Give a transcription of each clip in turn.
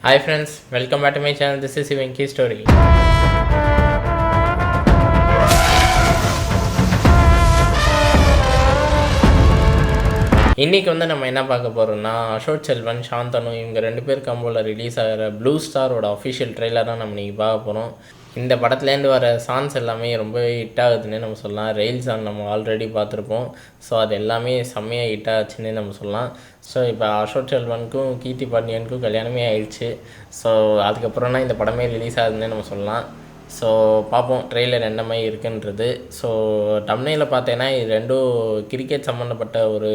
Hi friends, welcome back to my channel. This is Venki Story. இன்றைக்கி நம்ம என்ன பார்க்க போகிறோம்னா அசோக் செல்வன் சாந்தனு இவங்க ரெண்டு பேர் கம்போவில் ரிலீஸ் ஆகிற ப்ளூ ஸ்டாரோட அஃபிஷியல் ட்ரெய்லர் தான் நம்ம இன்றைக்கி பார்க்க போகிறோம். இந்த படத்துலேருந்து வர சாங்ஸ் எல்லாமே ரொம்ப ஹிட் ஆகுதுன்னு நம்ம சொல்லலாம். ரெயில் சாங் நம்ம ஆல்ரெடி பார்த்துருப்போம். ஸோ அது எல்லாமே செம்மையாக ஹிட் ஆச்சுன்னு நம்ம சொல்லலாம். ஸோ இப்போ அசோக் செல்வனுக்கும் கீர்த்தி பாண்டியனுக்கும் கல்யாணமே ஆயிடுச்சு. ஸோ அதுக்கப்புறம் இந்த படமே ரிலீஸ் ஆகுதுன்னு நம்ம சொல்லலாம். ஸோ பார்ப்போம் ட்ரெய்லர் என்ன மாதிரி இருக்குன்றது. ஸோ டம்னேயில் பார்த்தேன்னா இது ரெண்டும் கிரிக்கெட் சம்மந்தப்பட்ட ஒரு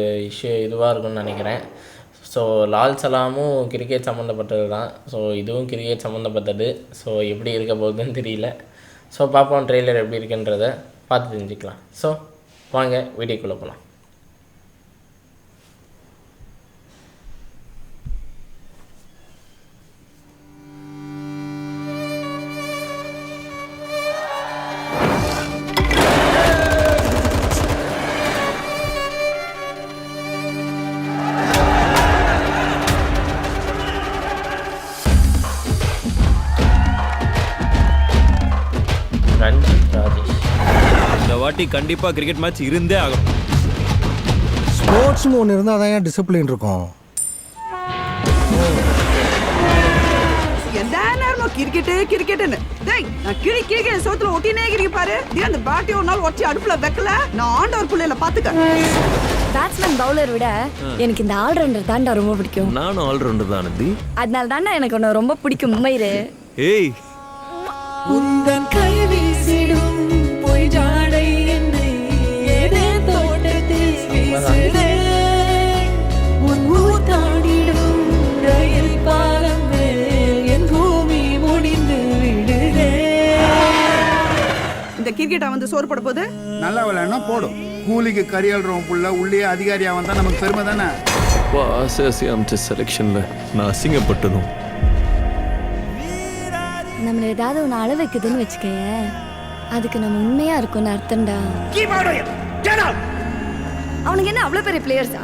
இதுவாக இருக்குன்னு நினைக்கிறேன். ஸோ லால் சலாமும் கிரிக்கெட் சம்மந்தப்பட்டது தான். ஸோ இதுவும் கிரிக்கெட் சம்மந்தப்பட்டது. ஸோ எப்படி இருக்க போகுதுன்னு தெரியல. ஸோ பார்ப்போம் ட்ரெய்லர் எப்படி இருக்குன்றதை பார்த்து தெரிஞ்சுக்கலாம். ஸோ வாங்க வீடியோக்குள்ளே போகலாம். இந்த வாட்டி கண்டிப்பா கிரிக்கெட் மேட்ச் இருந்தே ஆகும். ஸ்போர்ட்ஸ்னு ஒன்று இருந்தால் தான் ஏன் டிசிப்ளின் இருக்கும். எந்த நேரமும் கிரிக்கெட்டுன்னு டேய் நான் கிரிக்கெட் சோத்துல ஒட்டினே கிரிக்கி பாரு. அந்த பேட்டை ஒரு நாள் ஒட்டி அடுப்புல வைக்கல நான் ஆண்டவர் புள்ளையில பாத்துக்க. பேட்ஸ்மேன் பவுலர் விட எனக்கு இந்த ஆல்ரவுண்டர் தான்டா ரொம்ப பிடிக்கும். நானும் ஆல்ரவுண்டர் தான் நந்தி. அதனால தான்டா எனக்கு உன்னை ரொம்ப பிடிக்கும் மயிரு. ஏய் உந்தன் கை வீசிடும் பொய் ஜாடை என்னை ஏதே தோட்டத்தில் வீசுதே உன் ஊர் தாண்டிடும் ரயில் பாலம் மேல் என் பூமி முடிந்து விடுதே. இந்த கிரிக்கெட்டை வந்து சோறு போட போது நல்லா விளையாடனா போடும். கூலிக்கு கரியல்றவன் புள்ள உள்ளே அதிகாரியா வந்தா நமக்கு பெருமை தானே. ஆசியாசி அமைச்ச செலெக்ஷன்ல நான் அசிங்கப்பட்டதும் நம்மள ஏதாவது ஒன்று அள வைக்குதுன்னு வச்சுக்கேன், அதுக்கு நம்ம உண்மையா இருக்கும்னு அர்த்தம்டா. அவனுக்கு என்ன அவ்வளோ பெரிய பிளேயர்ஸா?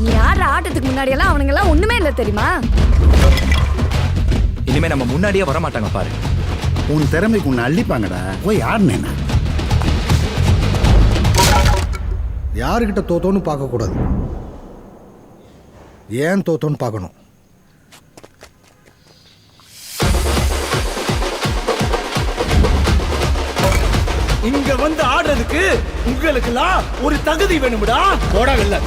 நீ ஆடுற ஆட்டத்துக்கு முன்னாடி எல்லாம் அவனுங்க எல்லாம் ஒண்ணுமே இல்லை தெரியுமா? இனிமே நம்ம முன்னாடியே வர மாட்டாங்க பாரு. உன் திறமைக்கு உன்னை அள்ளிப்பாங்கடா. போய் ஆடுனேனா யாருக்கிட்ட தோத்தோன்னு பார்க்கக்கூடாது, ஏன் தோத்தோன்னு பார்க்கணும். இங்க வந்து ஆடுறதுக்கு உங்களுக்குலாம் ஒரு தகுதி வேணும்டா. போடவில்லை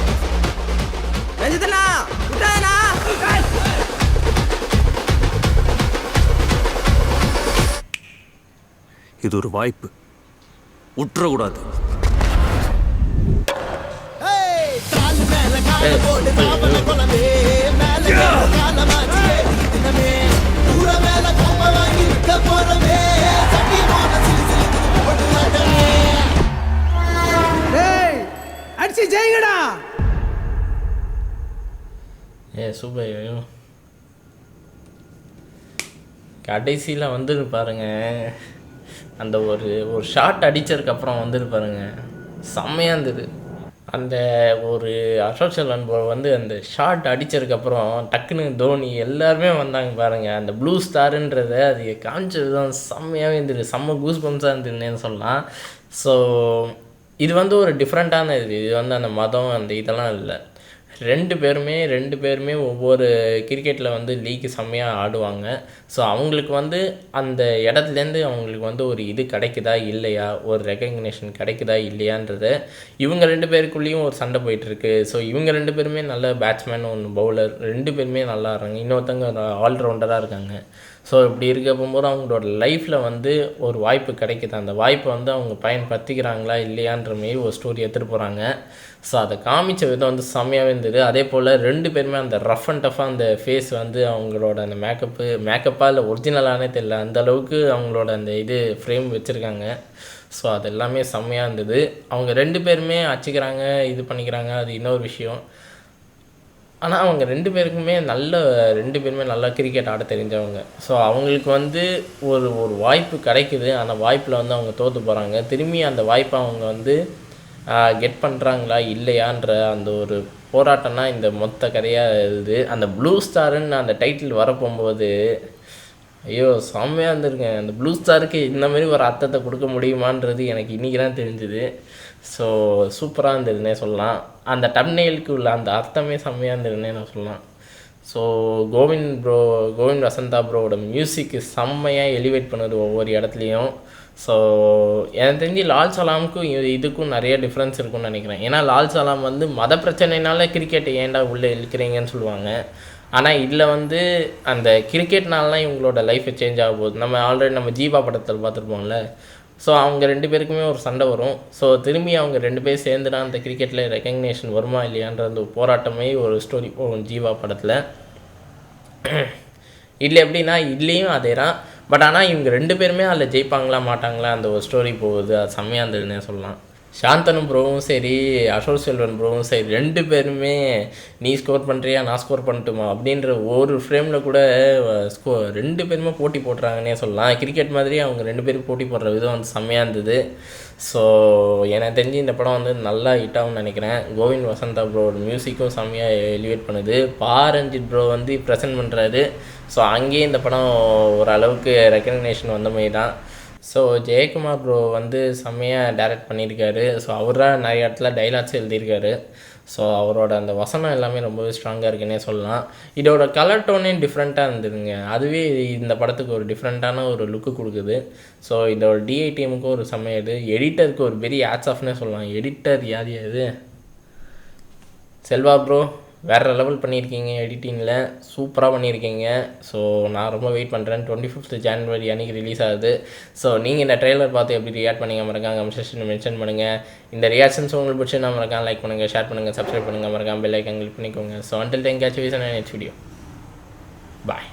இது ஒரு வாய்ப்பு, உற்றக்கூடாது. அடிச்சு ஜெயிங்கடா. சூப்பர். கடைசியில் பாருங்க அந்த ஒரு ஷாட் அடித்ததுக்கப்புறம் பாருங்க செம்மையாக இருந்தது. அந்த ஒரு அசோக் செல்வன் அந்த ஷாட் அடித்ததுக்கப்புறம் டக்குன்னு தோனி எல்லாருமே வந்தாங்க பாருங்கள். அந்த ப்ளூ ஸ்டாருன்றதை அது காமிச்சது தான் செம்மையாகவே இருந்தது. செம்ம கூஸ் பம்ஸாக இருந்ததுன்னு சொல்லலாம். ஸோ இது ஒரு டிஃப்ரெண்ட்டான இது அந்த மதம் அந்த இதெல்லாம் இல்லை. ரெண்டு பேருமே ஒவ்வொரு கிரிக்கெட்டில் லீக்கு செம்மையாக ஆடுவாங்க. ஸோ அவங்களுக்கு அந்த இடத்துலேருந்து அவங்களுக்கு ஒரு இது கிடைக்குதா இல்லையா, ஒரு ரெக்கக்னேஷன் கிடைக்குதா இல்லையான்றது இவங்க ரெண்டு பேருக்குள்ளேயும் ஒரு சண்டை போயிட்டுருக்கு. ஸோ இவங்க ரெண்டு பேருமே நல்ல பேட்ஸ்மேன், ஒன்று பவுலர், ரெண்டு பேருமே நல்லா இருக்காங்க. இன்னொருத்தவங்க ஆல்ரவுண்டராக இருக்காங்க. ஸோ இப்படி இருக்க போகும்போது அவங்களோட லைஃப்பில் ஒரு வாய்ப்பு கிடைக்குது. அந்த வாய்ப்பை அவங்க பயன்படுத்திக்கிறாங்களா இல்லையான்ற மாரி ஒரு ஸ்டோரி எடுத்துகிட்டு போகிறாங்க. ஸோ அதை காமிச்ச விதம் செம்மையாகவே இருந்தது. அதே போல் ரெண்டு பேருமே அந்த ரஃப் அண்ட் டஃப்பாக அந்த ஃபேஸ் அவங்களோட அந்த மேக்கப்பாக இல்லை ஒரிஜினலானே தெரியல, அந்தளவுக்கு அவங்களோட அந்த இது ஃப்ரேம் வச்சுருக்காங்க. ஸோ அது எல்லாமே செம்மையாக இருந்தது. அவங்க ரெண்டு பேருமே அடிச்சுக்கிறாங்க, இது பண்ணிக்கிறாங்க, அது இன்னொரு விஷயம். ஆனால் அவங்க ரெண்டு பேருமே நல்லா கிரிக்கெட் ஆட தெரிஞ்சவங்க. ஸோ அவங்களுக்கு ஒரு வாய்ப்பு கிடைக்குது. அந்த வாய்ப்பில் அவங்க தோற்று போகிறாங்க. திரும்பி அந்த வாய்ப்பை அவங்க கெட் பண்ணுறாங்களா இல்லையான்ற அந்த ஒரு போராட்டம்னா இந்த மொத்த கதையாக இது. அந்த ப்ளூ ஸ்டாருன்னு அந்த டைட்டில் வரப்போகும்போது ஐயோ செம்மையாக இருந்திருக்கேன். அந்த ப்ளூ ஸ்டாருக்கு இந்தமாரி ஒரு அர்த்தத்தை கொடுக்க முடியுமான்றது எனக்கு இன்றைக்கி தான் தெரிஞ்சுது. ஸோ சூப்பராக இருந்ததுன்னே சொல்லலாம். அந்த டம்னெயிலுக்கு உள்ள அந்த அர்த்தமே செம்மையாக இருந்ததுன்னே நான் சொல்லலாம். ஸோ கோவிந்த் வசந்தா ப்ரோவோட மியூசிக்கு செம்மையாக எலிவேட் பண்ணுது ஒவ்வொரு இடத்துலையும். ஸோ எனக்கு தெரிஞ்சு லால் சலாமுக்கும் இதுக்கும் நிறைய டிஃப்ரென்ஸ் இருக்குன்னு நினைக்கிறேன். ஏன்னா லால் சலாம் வந்து மத பிரச்சனைனால கிரிக்கெட்டை ஏன்டா உள்ளே இழுக்கிறீங்கன்னு சொல்லுவாங்க. ஆனால் இதில் வந்து அந்த கிரிக்கெட்னாலாம் இவங்களோட லைஃப்பை சேஞ்ச் ஆக போகுது. நம்ம ஆல்ரெடி நம்ம ஜீவா படத்தில் பார்த்துருப்போம்ல. ஸோ அவங்க 2 பேருக்குமே ஒரு சண்டை வரும். ஸோ திரும்பி அவங்க 2 பேர் சேர்ந்துனா அந்த கிரிக்கெட்டில் ரெக்கக்னேஷன் வருமா இல்லையான்ற அந்த போராட்டமே ஒரு ஸ்டோரி போகும் ஜீவா படத்தில். இதில் எப்படின்னா இதுலேயும் அதே தான். பட் ஆனால் இவங்க 2 பேருமே அதில் ஜெயிப்பாங்களா மாட்டாங்களா அந்த ஒரு ஸ்டோரி போகுது. அது செம்மையாக இருந்ததுன்னே சொல்லலாம். சாந்தனு ப்ரோவும் சரி அசோக் செல்வன் ப்ரோவும் சரி 2 பேருமே நீ ஸ்கோர் பண்ணுறியா நான் ஸ்கோர் பண்ணட்டுமா அப்படின்ற ஒரு ஃப்ரேமில் கூட 2 பேருமே போட்டி போடுறாங்கன்னே சொல்லலாம். கிரிக்கெட் மாதிரி அவங்க 2 பேரும் போட்டி போடுற விதம் வந்து செம்மையாக இருந்தது. ஸோ எனக்கு தெரிஞ்சு இந்த படம் வந்து நல்லா ஹிட்டாகும்னு நினைக்கிறேன். கோவிந்த் வசந்தா ப்ரோட மியூசிக்கும் செம்மையாக எலிவேட் பண்ணுது. ரஞ்சித் ப்ரோ வந்து ப்ரெசென்ட் பண்ணுறாரு. ஸோ அங்கேயே இந்த படம் ஓரளவுக்கு ரெக்கக்னேஷன் வந்த மாதிரி தான். ஸோ ஜெயக்குமார் ப்ரோ வந்து செம்மையாக டைரக்ட் பண்ணியிருக்காரு. ஸோ அவர் தான் நிறைய இடத்துல டைலாக்ஸ் எழுதியிருக்காரு. ஸோ அவரோட அந்த வசனம் எல்லாமே ரொம்பவே ஸ்ட்ராங்காக இருக்குன்னே சொல்லலாம். இதோட கலர் டோனே டிஃப்ரெண்ட்டாக இருந்ததுங்க. அதுவே இந்த படத்துக்கு ஒரு டிஃப்ரெண்ட்டான ஒரு லுக்கு கொடுக்குது. ஸோ இதோட டிஐடிஎம்முக்கும் ஒரு செம்மையாக இது. எடிட்டருக்கு ஒரு பெரிய ஹேட்ஸ் ஆஃப்னே சொல்லலாம். எடிட்டர் யார் இது செல்வா ப்ரோ வேறு லெவல் பண்ணியிருக்கீங்க. எடிட்டிங்கில் சூப்பராக பண்ணியிருக்கீங்க. ஸோ நான் ரொம்ப வெயிட் பண்ணுறேன். 25th January அன்றைக்கி ரிலீஸ் ஆகுது. ஸோ நீங்கள் இந்த ட்ரெய்லர் பார்த்து எப்படி ரியாக்ட் பண்ணிங்க மறக்காம கமெண்ட் செக்ஷனில் மென்ஷன் பண்ணுங்கள். இந்த ரியாக்ஷன்ஸ் உங்களுக்கு பிடிச்சி நான் மறக்காம லைக் பண்ணுங்கள், ஷேர் பண்ணுங்கள், சப்ஸ்கிரைப் பண்ணுங்கள், மறக்காம பெல் ஐக்கான் கிளிக் பண்ணிக்கோங்க. So until then catch with next video. Bye.